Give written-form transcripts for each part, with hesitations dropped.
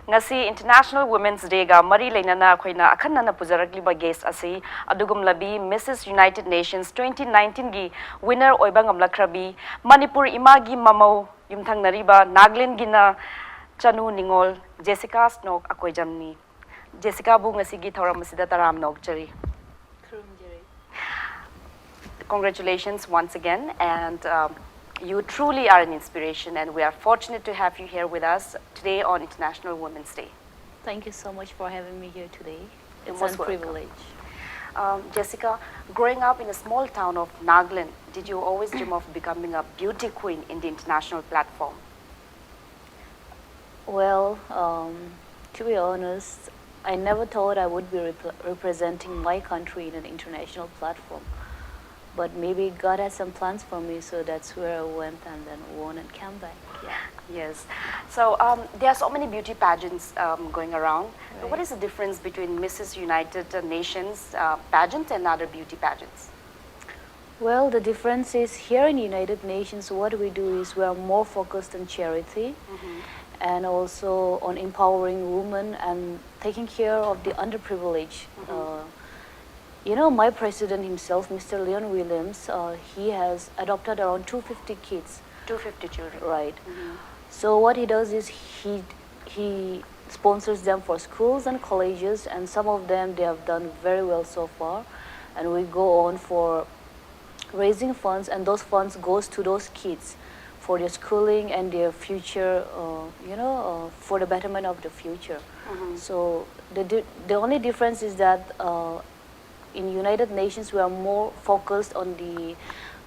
Ngasi International Women's Day ga mari leinana khoina akhanna pujarakliba guest asi adugumlabi Mrs. United Nations 2019 gi winner oiba ngamlakrabi Manipur imagi mamau yumthangnariba Nagaland gina chanu ningol Jessica Snock Akoijam ni Jessica bu ngasi gi thoram masida taram nokchari. Congratulations once again, and you truly are an inspiration, and we are fortunate to have you here with us today on International Women's Day. Thank you so much for having me here today. It's most a privilege. Jessica, growing up in a small town of Nagaland, did you always dream of becoming a beauty queen in the international platform? Well, to be honest, I never thought I would be representing my country in an international platform. But maybe God has some plans for me, so that's where I went and then won and came back. Yeah. Yes. So there are so many beauty pageants going around. Right. What is the difference between Mrs. United Nations pageant and other beauty pageants? Well, the difference is here in United Nations, what we do is we are more focused on charity and also on empowering women and taking care of the underprivileged. You know, my president himself, Mr. Leon Williams, he has adopted around 250 kids. 250 children. Right. So what he does is he sponsors them for schools and colleges, and some of them they have done very well so far. And we go on for raising funds, and those funds goes to those kids for their schooling and their future, for the betterment of the future. So the only difference is that in United Nations, we are more focused on the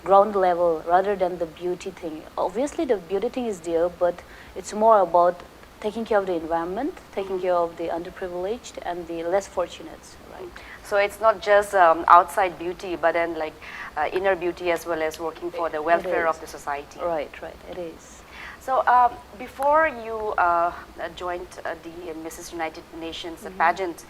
ground level rather than the beauty thing. Obviously, the beauty thing is there, but it's more about taking care of the environment, taking care of the underprivileged and the less fortunate, right? So it's not just outside beauty, but then like inner beauty as well as working for the welfare of the society. Right, it is. So before you joined the Mrs. United Nations pageant,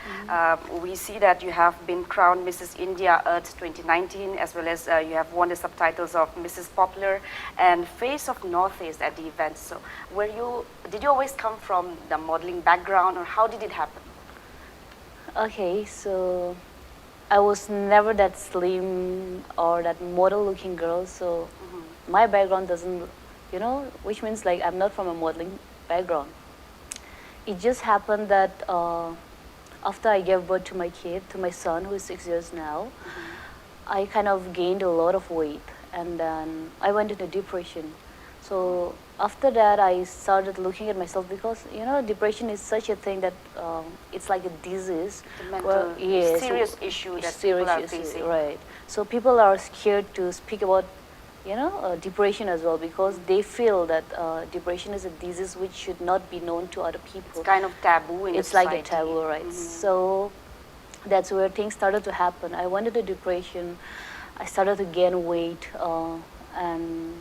we see that you have been crowned Mrs. India Earth 2019, as well as you have won the subtitles of Mrs. Popular and Face of Northeast at the event. So did you always come from the modeling background, or how did it happen? Okay, so I was never that slim or that model-looking girl, so my background doesn't, which means like I'm not from a modeling background. It just happened that after I gave birth to my kid, to my son, who is 6 years now, I kind of gained a lot of weight, and then I went into depression. So after that, I started looking at myself, because depression is such a thing that it's like a disease. The mental serious issue that people are facing. Right. So people are scared to speak about depression as well, because they feel that depression is a disease which should not be known to other people. It's kind of taboo in It's society. like a taboo, right? So that's where things started to happen. I went into depression. I started to gain weight, and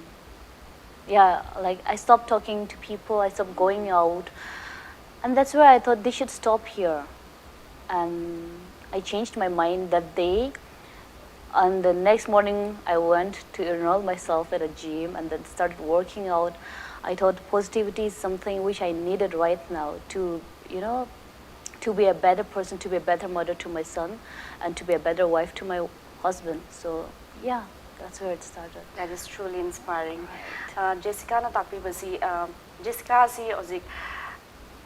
yeah, like I stopped talking to people. I stopped going out, and that's where I thought they should stop here. And I changed my mind that day. And the next morning, I went to enroll myself at a gym and then started working out. I thought positivity is something which I needed right now to, to be a better person, to be a better mother to my son, and to be a better wife to my husband. So, yeah, that's where it started. That is truly inspiring. Jessica na takpibasi, Jessica si ozik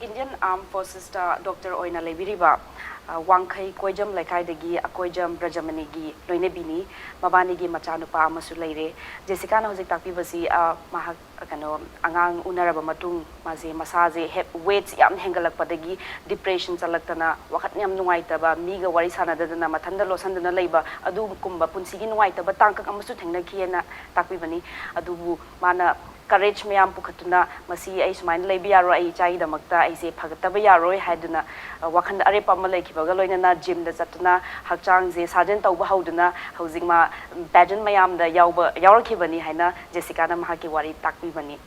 Indian Armed Forces Dr. Oina Lebiriba. Wangkai Akoijam Lakaidagi Akoijam Brajamanigi Loinebini Mabanigi Machanupa Masulaire Jessica na hojik takpibasi mahak kano angang unaraba matung maze masaje weights yam hengalakpadagi depression chalaktana wakat yam nuaitaba miga wari sanadana mathanda losandana leiba adu kumba punsigi nuaitaba tangkak amasu thengnakiena takpibani adubu mana courage mayam pukhatuna masi ai sumain leibi yaro ai chai damakta ai se phagataba yaroi haiduna wakhand are pamma leikibaga loinana gym da chatuna hakchang je sajen tauba hauduna hojingma pageant mayam da yaurakhibani haina Jessica na mahaki wari takpibani.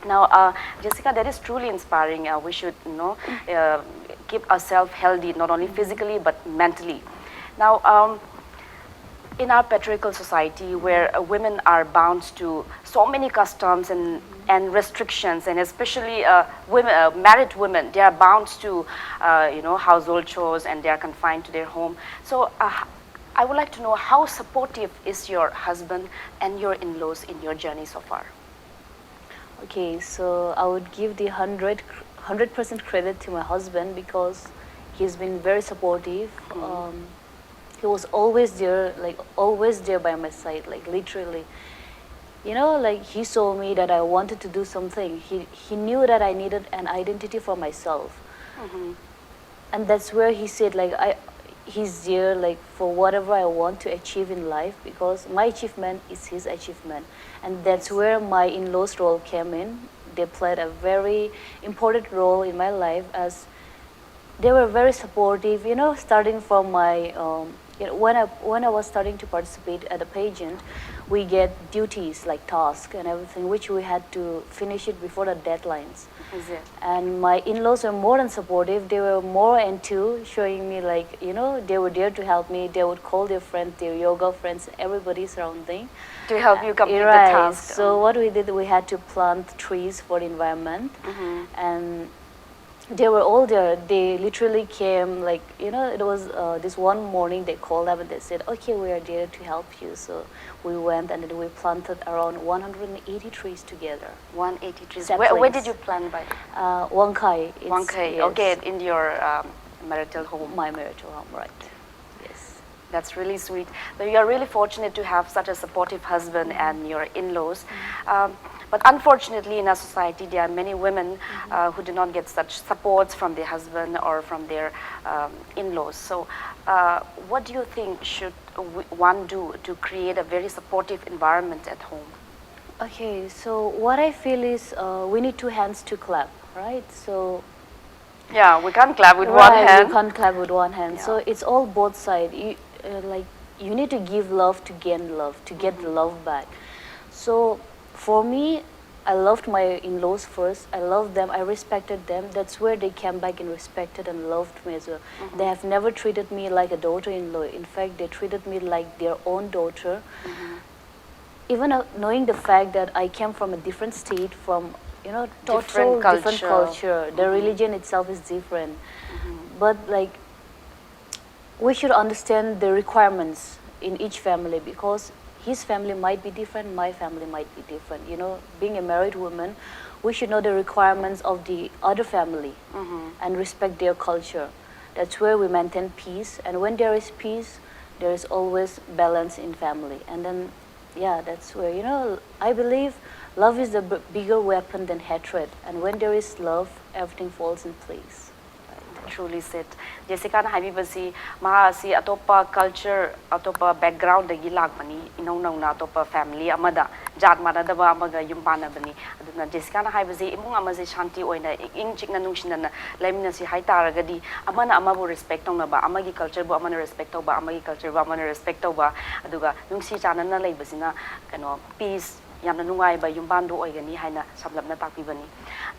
Now Jessica, that is truly inspiring. We should keep ourselves healthy, not only physically but mentally. Now in our patriarchal society, where women are bound to so many customs and and restrictions, and especially women, married women, they are bound to, household chores, and they are confined to their home. So I would like to know, how supportive is your husband and your in-laws in your journey so far? Okay, so I would give the 100% credit to my husband because he's been very supportive. He was always there, like always there by my side, like literally. Like he saw me that I wanted to do something. He knew that I needed an identity for myself. And that's where he said, like, he's there, like, for whatever I want to achieve in life, because my achievement is his achievement. And that's where my in-laws role came in. They played a very important role in my life, as they were very supportive, starting from my, when I was starting to participate at a pageant, we get duties like tasks and everything, which we had to finish it before the deadlines. Is it? And my in-laws were more than supportive. They were more into showing me, like, they were there to help me. They would call their friends, their yoga friends, everybody surrounding. To help you complete Right. the task. So what we did, we had to plant trees for the environment. And they were all there. They literally came, like, it was this one morning they called up and they said, okay, we are there to help you. So we went and then we planted around 180 trees together. 180 trees. Where did you plant by? Wangkai. Wangkai, yes, okay, in your marital home. my marital home, right. Yes. That's really sweet. So you are really fortunate to have such a supportive husband and your in-laws. But unfortunately, in our society, there are many women who do not get such supports from their husband or from their in-laws. So what do you think should one do to create a very supportive environment at home? Okay, so what I feel is we need two hands to clap, right? So yeah, we can't clap with right, one hand. You can't clap with one hand. Yeah. So it's all both sides. You need to give love to gain love, to get the love back. So for me, I loved my in-laws first. I loved them. I respected them. That's where they came back and respected and loved me as well. They have never treated me like a daughter-in-law. In fact, they treated me like their own daughter. Even knowing the fact that I came from a different state, from total different culture. The religion itself is different. But like, we should understand the requirements in each family, because his family might be different, my family might be different. Being a married woman, we should know the requirements of the other family and respect their culture. That's where we maintain peace. And when there is peace, there is always balance in family. And then, yeah, that's where, I believe love is the bigger weapon than hatred. And when there is love, everything falls in place. Truly said. Jessica na habibasi mahasi atopa culture, atopa background dagi lakmani inong na atopa family amada jat manadaba amaga yumpana bani aduna Jessica na habibasi imung amase shanti oina ing chikna nungsinana laimina si hai taragadi amana amabu respect tong na ba amagi culture bu amana respect ba amagi culture bu amana respect ba aduga nungsi chanana leibasina peace yamna nungai ba yumpando oigani haina sablapna takpibani.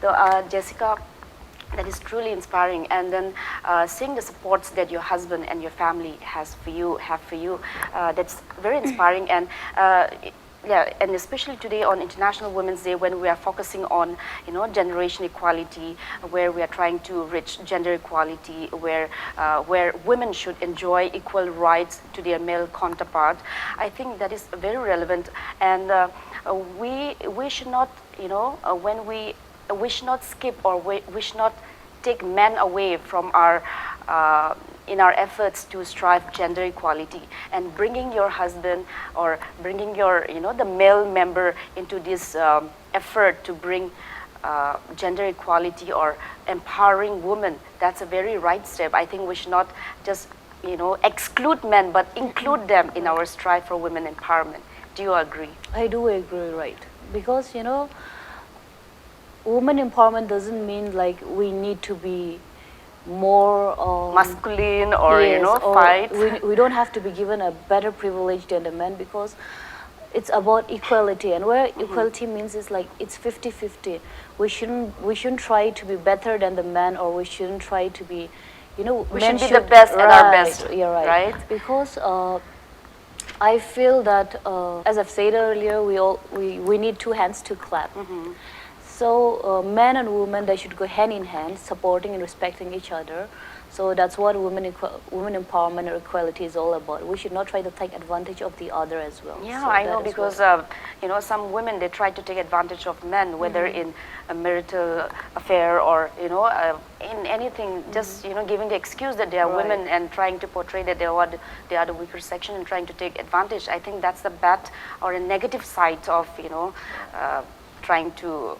So Jessica, that is truly inspiring. And then seeing the supports that your husband and your family have for you, that's very inspiring. And yeah, and especially today on International Women's Day, when we are focusing on generation equality, where we are trying to reach gender equality, where women should enjoy equal rights to their male counterpart, I think that is very relevant. And we should not, we should not skip, or we should not take men away from our in our efforts to strive gender equality. And bringing your husband, or bringing your the male member into this effort to bring gender equality or empowering women, that's a very right step. I think we should not just exclude men, but include them in our strive for women empowerment. Do you agree? I do agree, right? Because women empowerment doesn't mean like we need to be more masculine, or yes, or fight. We don't have to be given a better privilege than the men, because it's about equality. And where equality means is like it's 50-50. We shouldn't try to be better than the men, or we shouldn't try to be we should be the best at our best. You're right. Because I feel that as I've said earlier, we need two hands to clap. So men and women, they should go hand in hand, supporting and respecting each other. So that's what women empowerment and equality is all about. We should not try to take advantage of the other as well. Yeah, So I that know, is because some women, they try to take advantage of men, whether in a marital affair or in anything, just giving the excuse that they are Right. women and trying to portray that they are the weaker section and trying to take advantage. I think that's the bad or a negative side of trying to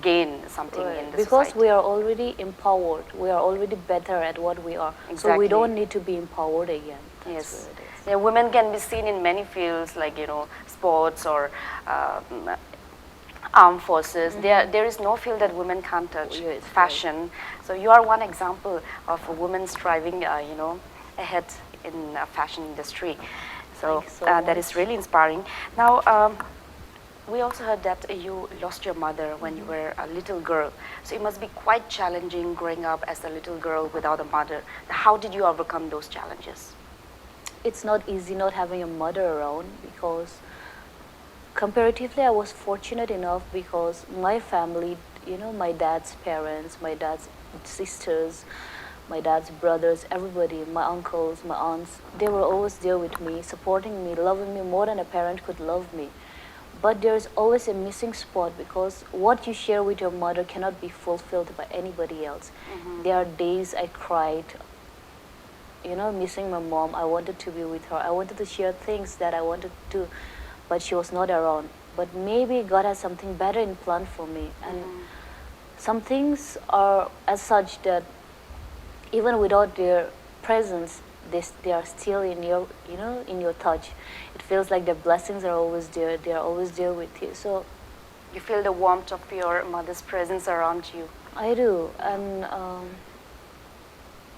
gain something Right. in the Because society. we are already empowered, we are already better at what we are. So Exactly. we don't need to be empowered again. That's Yes. where it is. Yeah, women can be seen in many fields, like sports or armed forces. There is no field that women can't touch. Yes, Fashion. So you are one example of a woman striving, ahead in fashion industry. So, Thank you so that is much. really inspiring. Now, we also heard that you lost your mother when you were a little girl. So it must be quite challenging growing up as a little girl without a mother. How did you overcome those challenges? It's not easy not having a mother around, because comparatively I was fortunate enough because my family, my dad's parents, my dad's sisters, my dad's brothers, everybody, my uncles, my aunts, they were always there with me, supporting me, loving me more than a parent could love me. But there's always a missing spot, because what you share with your mother cannot be fulfilled by anybody else. There are days I cried, missing my mom. I wanted to be with her. I wanted to share things that I wanted to, but she was not around. But maybe God has something better in plan for me. And some things are as such that even without their presence, they are still in your, in your touch. It feels like the blessings are always there. They are always there with you. So You feel the warmth of your mother's presence around you. I do. And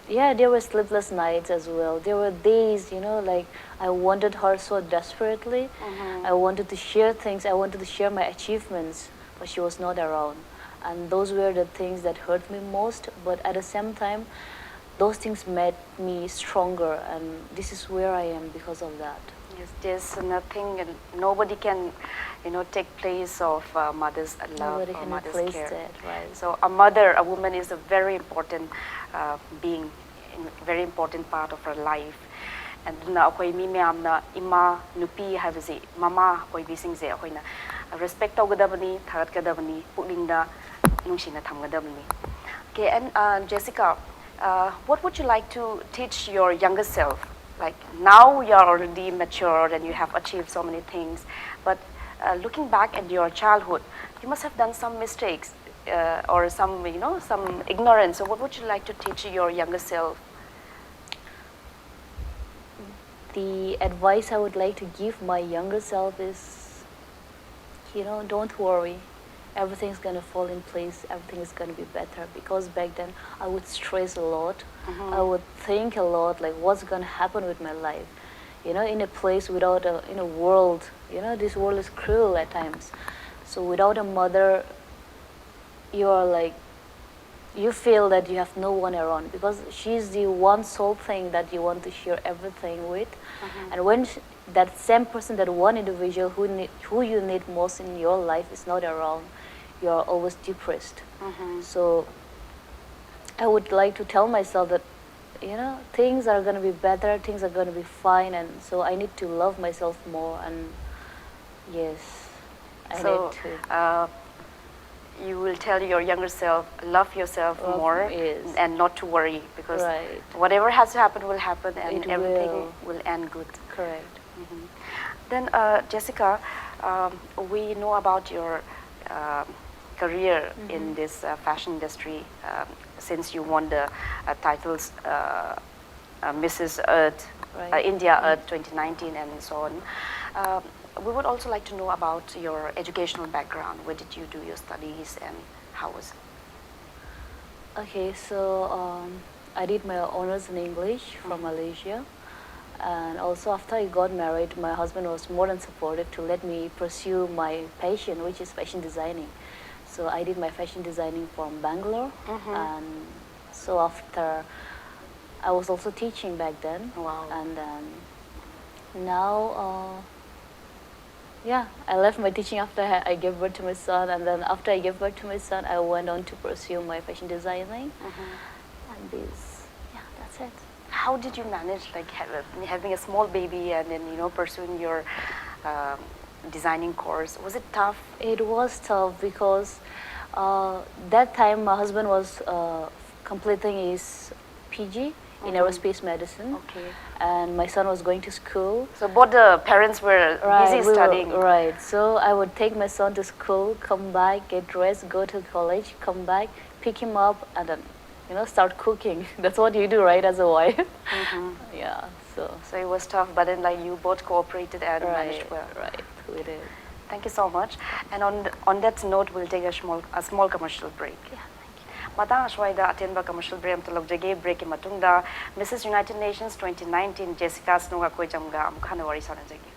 yeah, there were sleepless nights as well. There were days, like I wanted her so desperately. I wanted to share things. I wanted to share my achievements, but she was not around. And those were the things that hurt me most. But at the same time, those things made me stronger. And this is where I am because of that. Yes, there's nothing, and nobody can, take place of mother's love Nobody or can mother's replace care. that, right? So a mother, a woman, is a very important being, very important part of her life. And na akoi mi miyam na ima nupi haibasi mama oibisingse akoina respect tawgadabani thagatgadabani pukningda nungsina thamgadabani. Okay, and Jessica, what would you like to teach your younger self? Like now you are already matured and you have achieved so many things, but looking back at your childhood, you must have done some mistakes or some ignorance. So what would you like to teach your younger self? The advice I would like to give my younger self is, don't worry. Everything's going to fall in place. Everything is going to be better. Because back then, I would stress a lot. I would think a lot, like what's going to happen with my life. In a place without in a world, this world is cruel at times. So without a mother, you are like, you feel that you have no one around, because she's the one sole thing that you want to share everything with. And when that same person, that one individual who you need most in your life is not around, you are always depressed. So I would like to tell myself that, things are going to be better, things are going to be fine, and so I need to love myself more. And yes, I need to. You will tell your younger self, love yourself more, yes. and not to worry, because Right. whatever has to happen will happen, and It everything will end good. Correct. Then, Jessica, we know about your career in this fashion industry since you won the titles Mrs. Earth, Right. India Earth 2019, and so on. We would also like to know about your educational background. Where did you do your studies, and how was it? Okay, so I did my honors in English from Malaysia. And also after I got married, my husband was more than supportive to let me pursue my passion, which is fashion designing. So I did my fashion designing from Bangalore. And so after, I was also teaching back then. Wow. And then now Yeah, I left my teaching after I gave birth to my son, and then after I gave birth to my son, I went on to pursue my fashion designing. And this, yeah, that's it. How did you manage like having a small baby and then pursuing your designing course? Was it tough? It was tough because that time my husband was completing his PG in aerospace medicine. Okay. And my son was going to school. So both the parents were busy studying. Right. So I would take my son to school, come back, get dressed, go to college, come back, pick him up, and then start cooking. That's what you do, right, as a wife. Yeah. So it was tough, but then like you both cooperated and managed well. Right. We did. Thank you so much. And on that note, we'll take a small commercial break. Yeah. Matang aswaida atenba commercial break am talogdege break ki matungda Mrs. United Nations 2019 Jessica Snock Akoijam ga amukhana wari sanajagi.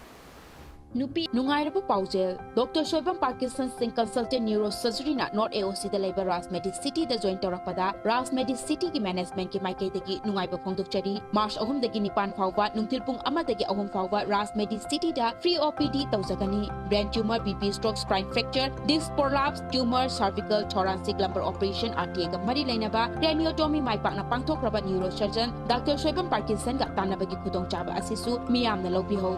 Nupi Nungairaba Paujel, Dr. Shoibam Parkinson Singh Consultant Neurosurgery na North AOC the Labor Ras Medic City the Joint Torakpada, Ras Medic City ki management ki Maike degi Nungaiba Pongdukchari, March Ahum degi Nipan Fauba, Nungtilpung Ama degi Ahum Fauba, Ras Medic City da free OPD Tauzagani, brain tumor, BP stroke, spine fracture, disc prolapse, tumor, cervical, thoracic lumbar operation, RTA Mari Lainaba, craniotomy Maipak na Pangtok Rabat Neurosurgeon, Dr. Shoibam Parkinson got Tanabagi Kudong Chaba Asisu, Miam na Lobiho.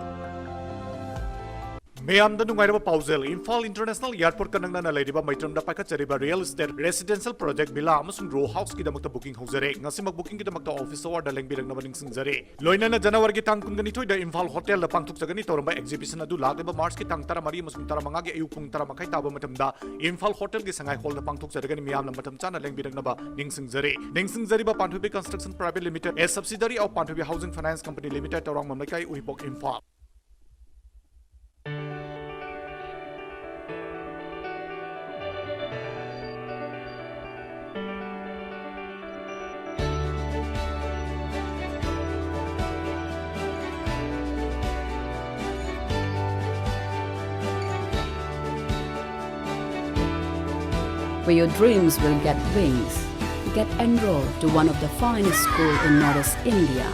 Mayam the Nungairaba Pausel, Infal International Airport Kanangana Ladiba Maitram da Pakachariba Real Estate Residential Project Bila Amasung Row House Kidamakta Booking Hosere, Nasimak Booking Kidamakta Office or the Lang Bilang Navaning Singzare. Loinana Janawargi Tankunganito, the Infal Hotel, the Pangtuk Sagani Toramba exhibition Adu Lagaba Marski Tangtara Maria Musutaramanga, Yukung Taramakai Matamda, Infal Hotel Gisangai Hall the Pangtuk Sagani Miam Matam Chana Lang Bilang Naba, Ningsing Zare. Ningsing Zariba Pantubi Construction Private Limited, a subsidiary of Pantubi Housing Finance Company Limited, around Mamakai Uhipok Infal. Where your dreams will get wings. Get enrolled to one of the finest schools in Northeast India,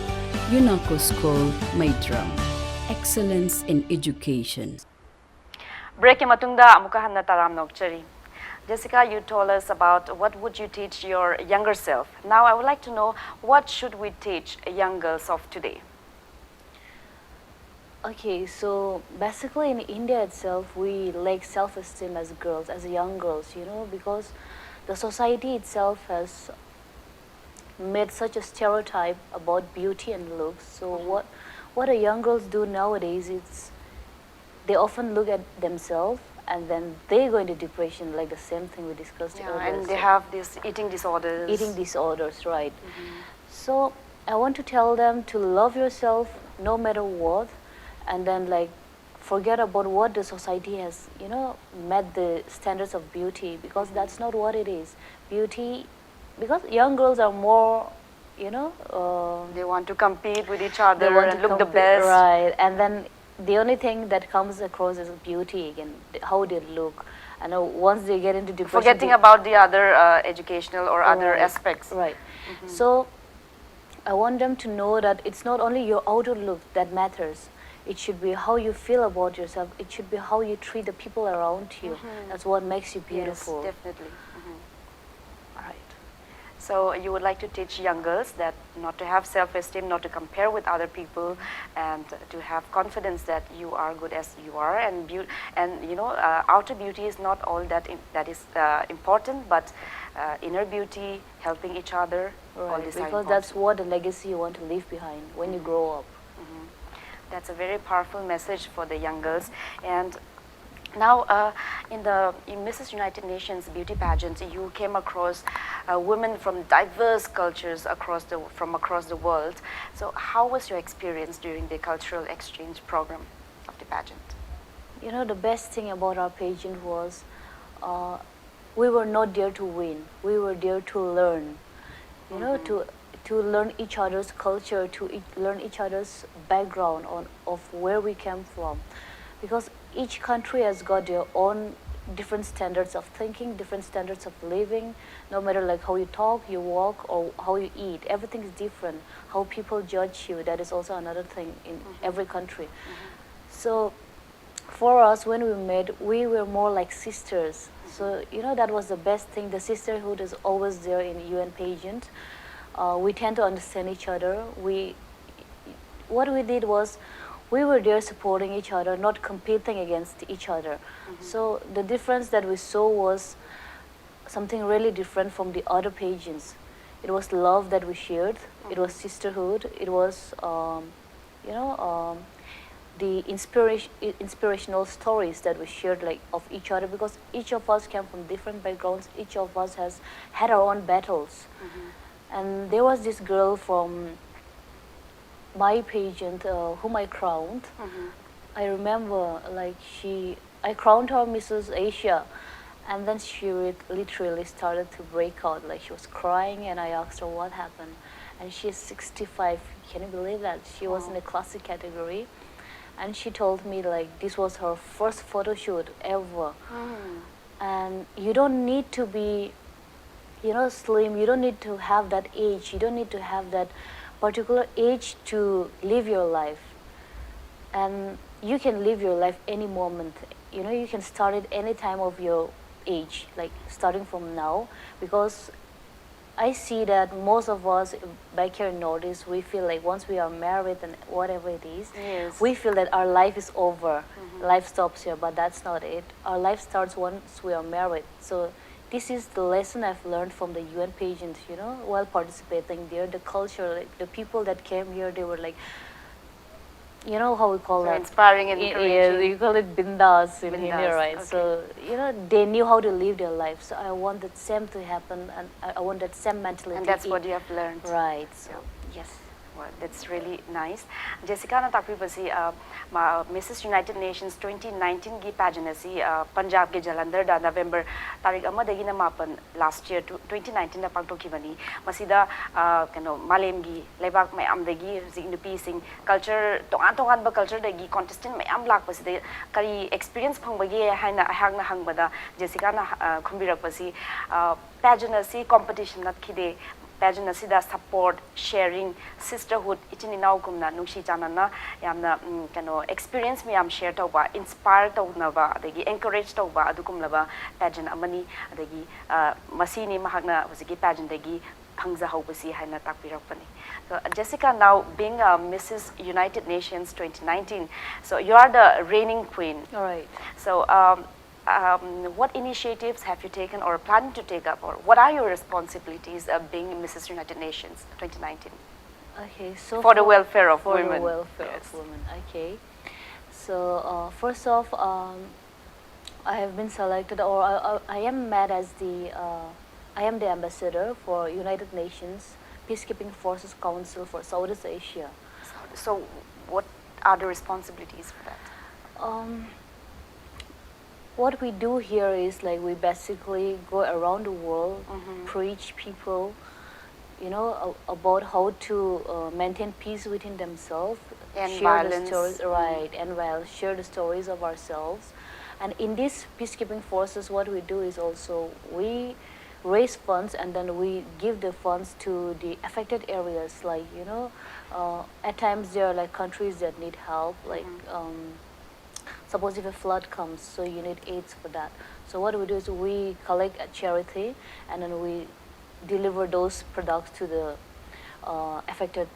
UNESCO School, Maitram. Excellence in education. Break matungda amukahanna taram nokchari. Jessica, you told us about what would you teach your younger self. Now I would like to know what should we teach young girls of today? Okay, so basically in India itself, we lack self-esteem as girls, as young girls, because the society itself has made such a stereotype about beauty and looks. So what the young girls do nowadays is they often look at themselves and then they go into depression, like the same thing we discussed earlier. And they have these eating disorders. Eating disorders, right. So I want to tell them to love yourself no matter what, and then like forget about what the society has, met the standards of beauty, because that's not what it is. Beauty, because young girls are more, they want to compete with each other and look the best. Right, and then the only thing that comes across is beauty again, how they look. And once they get into depression, forgetting about the other educational or other aspects. Right. So I want them to know that it's not only your outer look that matters. It should be how you feel about yourself. It should be how you treat the people around you. That's what makes you beautiful. Yes, definitely. Right. So you would like to teach young girls that not to have self-esteem, not to compare with other people, and to have confidence that you are good as you are, and outer beauty is not all that is important, but inner beauty, helping each other, all right, this because that's what the legacy you want to leave behind when you grow up. That's a very powerful message for the young girls. And now, in Mrs. United Nations beauty pageant, you came across women from diverse cultures from across the world. So, how was your experience during the cultural exchange program of the pageant? The best thing about our pageant was we were not there to win. We were there to learn. To learn each other's culture, learn each other's background of where we came from. Because each country has got their own different standards of thinking, different standards of living, no matter like how you talk, you walk, or how you eat. Everything is different. How people judge you, that is also another thing in every country. So for us, when we met, we were more like sisters. So, that was the best thing. The sisterhood is always there in UN pageant. We tend to understand each other. What we did was, we were there supporting each other, not competing against each other. So the difference that we saw was something really different from the other pageants. It was love that we shared. It was sisterhood. It was, the inspirational stories that we shared, like, of each other, because each of us came from different backgrounds. Each of us has had our own battles. And there was this girl from my pageant whom I crowned. I remember, like, I crowned her Mrs. Asia, and then she literally started to break out, like she was crying, and I asked her what happened. And she's 65. Can you believe that? She was in the classic category, and she told me, like, this was her first photo shoot ever. And you don't need to be, slim. You don't need to have that age. You don't need to have that particular age to live your life. And you can live your life any moment. You can start at any time of your age, like starting from now, because I see that most of us back here in Northeast, we feel like once we are married and whatever it is, Yes. we feel that our life is over. Life stops here, but that's not it. Our life starts once we are married. So this is the lesson I've learned from the UN pageant, while participating there. The culture, like, the people that came here, they were like, how we call that? Inspiring and Yeah, encouraging. you call it bindas in Hindi, Bindas, right? okay. So, they knew how to live their life. So I want that same to happen, and I want that same mentality. And that's what you have learned. Right. So, yes. Well, that's really nice. Jessica na takpi basi Mrs. United Nations 2019 gi pageant asi Punjab ke Jalandhar da November tarik amadagi na mapan last year 2019 na pangtoki bani masida malem gi lebak mayam dagi zik nupi sing culture tongan ba culture dagi contestant mayam lak basi kari experience phangbagi haina ahang na hangbada Jessica na khumbirak basi pageant asi competition nat khide pageant asida support, sharing, sisterhood, itin inaw kumna nungshi janana yamna experience mi am share tawba, inspire tawna adagi encourage tawba adukumla ba pageant amani adagi masini mahagna wasigi pageant dagi phangza hawbasi haina takpirakpani. So Jessica, now being Mrs. United Nations 2019, so you are the reigning queen. All right. So what initiatives have you taken or planning to take up, or what are your responsibilities of being Mrs. United Nations 2019? Okay, so for the welfare of for women. the welfare of women. Okay. So first off, I have been selected, or I am met as I am the ambassador for United Nations Peacekeeping Forces Council for Southeast Asia. So what are the responsibilities for that? What we do here is, like, we basically go around the world, preach people, about how to maintain peace within themselves, And share violence. the stories, right, and share the stories of ourselves. And in these peacekeeping forces, what we do is also we raise funds, and then we give the funds to the affected areas. Like, at times there are, like, countries that need help, like. Suppose if a flood comes, so you need aids for that. So what we do is we collect a charity, and then we deliver those products to the affected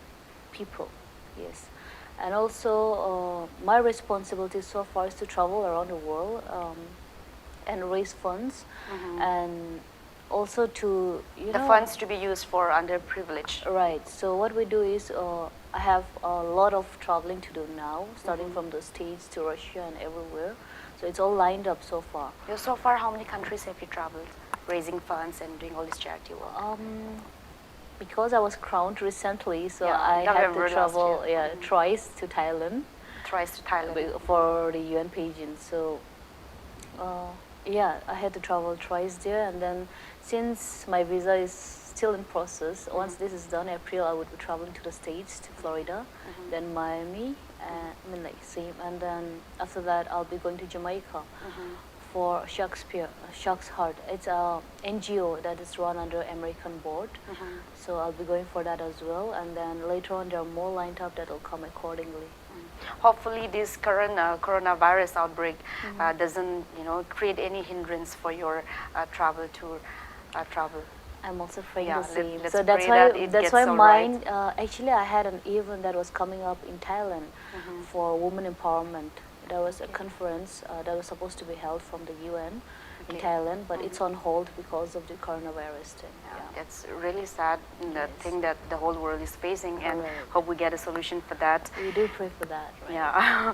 people. Yes. And also my responsibility so far is to travel around the world and raise funds, and also to, The funds to be used for underprivileged. Right. So what we do is I have a lot of traveling to do now, starting from the States to Russia and everywhere. So it's all lined up so far. So far, how many countries have you traveled, raising funds and doing all this charity work? Because I was crowned recently, so Yeah, I had November to last travel year. twice to Thailand Twice to Thailand. for the UN pageant. So I had to travel twice there, and then since my visa is still in process, once this is done, April, I would be traveling to the States, to Florida, then Miami, same, and then after that I'll be going to Jamaica for Shark's Heart. It's a NGO that is run under American board, so I'll be going for that as well, and then later on there are more lined up that will come accordingly. Hopefully, this current coronavirus outbreak doesn't, create any hindrance for your travel. I'm also praying Yeah, the same. let's So that's pray why that it that's gets why all mine. right. Actually, I had an event that was coming up in Thailand for women empowerment. There was a conference that was supposed to be held from the UN in Okay. Thailand, but it's on hold because of the coronavirus thing. Yeah, that's really sad, the thing that the whole world is facing, and Right. hope we get a solution for that. We do pray for that. Right? Yeah.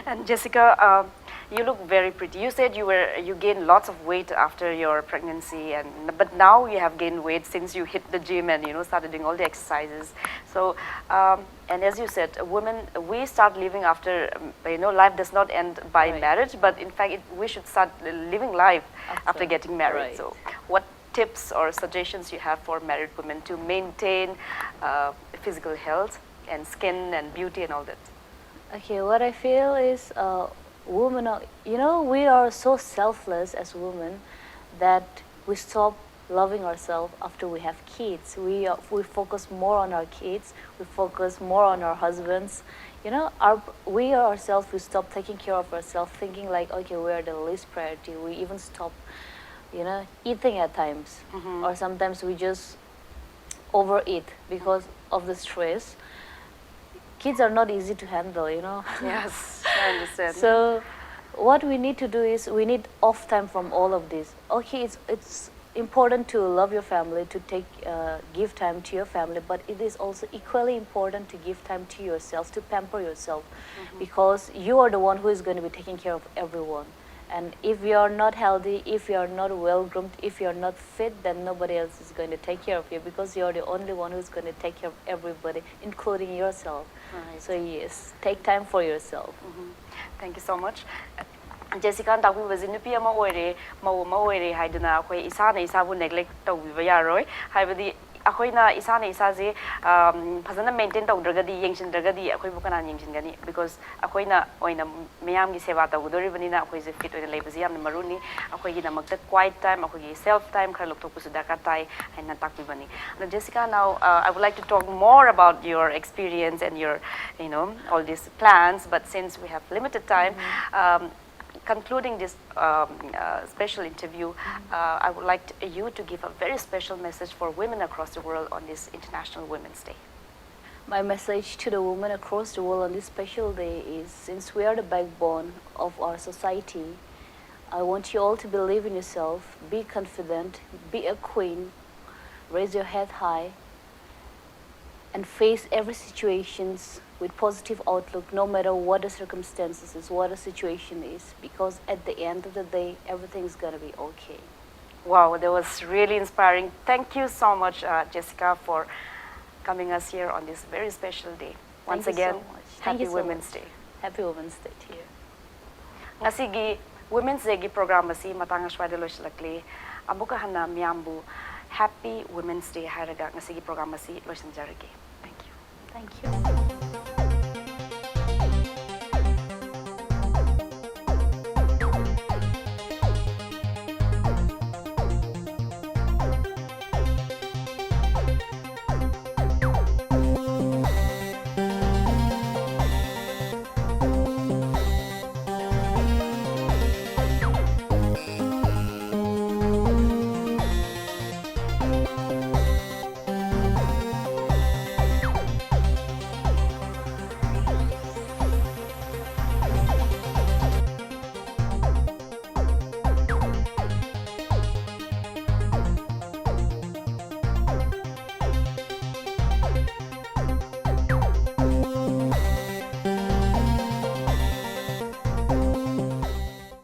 And Jessica, you look very pretty. You said you gained lots of weight after your pregnancy, but now you have gained weight since you hit the gym and started doing all the exercises. So and as you said, women, we start living after life does not end by Right. marriage, but in fact we should start living life after getting married. Right. So what tips or suggestions you have for married women to maintain physical health and skin and beauty and all that? Okay, what I feel is women are, we are so selfless as women that we stop loving ourselves after we have kids. We focus more on our kids, we focus more on our husbands. We ourselves, we stop taking care of ourselves, thinking like, okay, we are the least priority. We even stop, eating at times. Or sometimes we just overeat because of the stress. Kids are not easy to handle, Yes, I understand. So what we need to do is we need off time from all of this. Okay, it's important to love your family, to give time to your family, but it is also equally important to give time to yourself, to pamper yourself, because you are the one who is going to be taking care of everyone. And if you are not healthy, if you are not well groomed, if you are not fit, then nobody else is going to take care of you, because you are the only one who is going to take care of everybody, including yourself. Right. So yes, take time for yourself. Thank you so much. Jessica takwibasi nupi ama oire mau ama oire haiduna akhoi isa na isa bu neglect tawbiba yaroi haibadi akoina isa na isa je phajana maintain tawdragadi yengsindragadi akhoi bu kana yengsingani because akoina oina miyam gi seva tawdori banina akhoi je fit oina leibasi yamna maruni akhoi gi namakta quiet time akhoi gi self time khara lokthok pusu daka tai haina takbibani. Jessica, now I would like to talk more about your experience and your all these plans, but since we have limited time, concluding this special interview, I would like you to give a very special message for women across the world on this International Women's Day. My message to the women across the world on this special day is, since we are the backbone of our society, I want you all to believe in yourself, be confident, be a queen, raise your head high, and face every situation with positive outlook, no matter what the circumstances is, what the situation is, because at the end of the day, everything's gonna be okay. Wow, that was really inspiring. Thank you so much, Jessica, for coming us here on this very special day. Once Thank you again, so much. Thank Happy you so Women's much. Day. Happy Women's Day to you. Ngasigi Women's Day gi program asi matang aswada loislakli amuka hana miyambu Happy Women's Day haraga ngasigi program asi loisanjaragi. Thank you. Thank you.